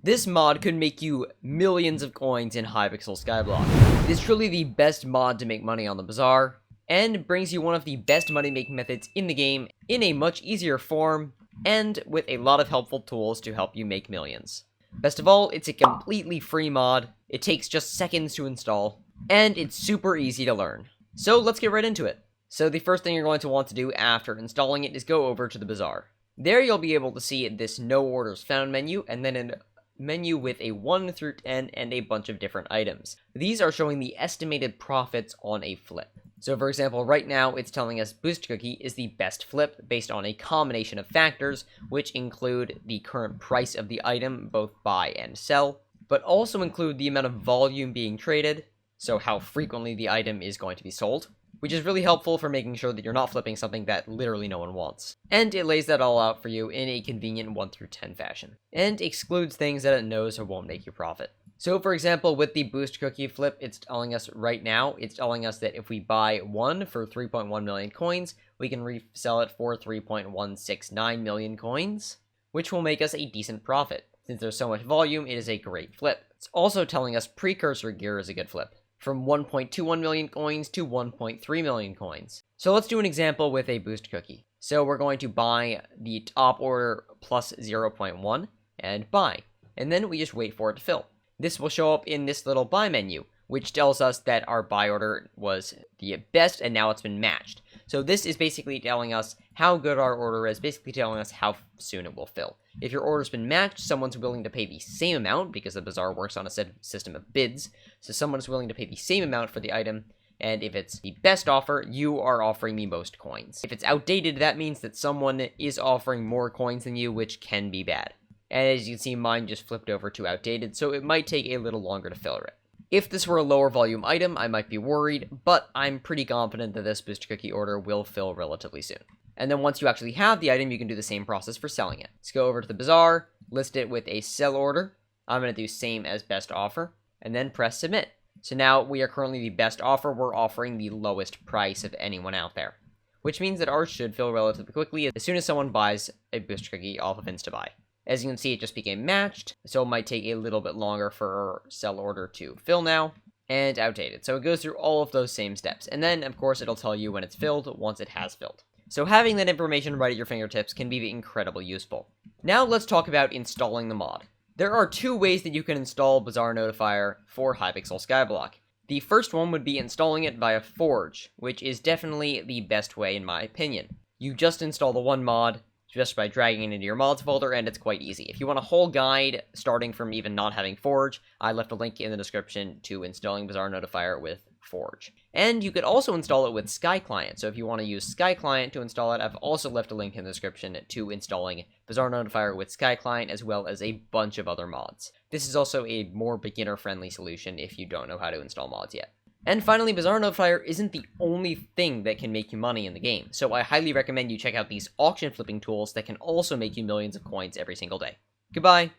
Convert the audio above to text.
This mod could make you millions of coins in Hypixel Skyblock. It is truly the best mod to make money on the Bazaar, and brings you one of the best money-making methods in the game in a much easier form, and with a lot of helpful tools to help you make millions. Best of all, it's a completely free mod, it takes just seconds to install, and it's super easy to learn. So let's get right into it. So the first thing you're going to want to do after installing it is go over to the Bazaar. There you'll be able to see this No Orders Found menu, and then a menu with a 1 through 10 and a bunch of different items. These are showing the estimated profits on a flip. So for example, right now it's telling us Boost Cookie is the best flip based on a combination of factors, which include the current price of the item, both buy and sell, but also include the amount of volume being traded, so how frequently the item is going to be sold, which is really helpful for making sure that you're not flipping something that literally no one wants. And it lays that all out for you in a convenient 1 through 10 fashion, and excludes things that it knows or won't make you profit. So for example, with the Boost Cookie flip, it's telling us right now, it's telling us that if we buy one for 3.1 million coins, we can resell it for 3.169 million coins, which will make us a decent profit. Since there's so much volume, it is a great flip. It's also telling us Precursor Gear is a good flip, from 1.21 million coins to 1.3 million coins. So let's do an example with a Boost Cookie. So we're going to buy the top order plus 0.1 and buy, and then we just wait for it to fill. This will show up in this little buy menu, which tells us that our buy order was the best and now it's been matched. So this is basically telling us how good our order is, basically telling us how soon it will fill. If your order's been matched, someone's willing to pay the same amount, because the Bazaar works on a system of bids, so someone's willing to pay the same amount for the item, and if it's the best offer, you are offering the most coins. If it's outdated, that means that someone is offering more coins than you, which can be bad. And as you can see, mine just flipped over to outdated, so it might take a little longer to fill it. If this were a lower volume item, I might be worried, but I'm pretty confident that this Boost Cookie order will fill relatively soon. And then once you actually have the item, you can do the same process for selling it. Let's go over to the Bazaar, list it with a sell order. I'm going to do same as best offer, and then press submit. So now we are currently the best offer. We're offering the lowest price of anyone out there, which means that ours should fill relatively quickly as soon as someone buys a Boost Cookie off of InstaBuy. As you can see, it just became matched, so it might take a little bit longer for our sell order to fill now, and outdated. So it goes through all of those same steps, and then, of course, it'll tell you when it's filled once it has filled. So having that information right at your fingertips can be incredibly useful. Now let's talk about installing the mod. There are two ways that you can install Bazaar Notifier for Hypixel Skyblock. The first one would be installing it via Forge, which is definitely the best way in my opinion. You just install the one mod, just by dragging it into your mods folder, and it's quite easy. If you want a whole guide, starting from even not having Forge, I left a link in the description to installing Bazaar Notifier with Forge. And you could also install it with Sky Client, so if you want to use Sky Client to install it, I've also left a link in the description to installing Bazaar Notifier with Sky Client, as well as a bunch of other mods. This is also a more beginner-friendly solution if you don't know how to install mods yet. And finally, Bazaar Notifier isn't the only thing that can make you money in the game, so I highly recommend you check out these auction flipping tools that can also make you millions of coins every single day. Goodbye!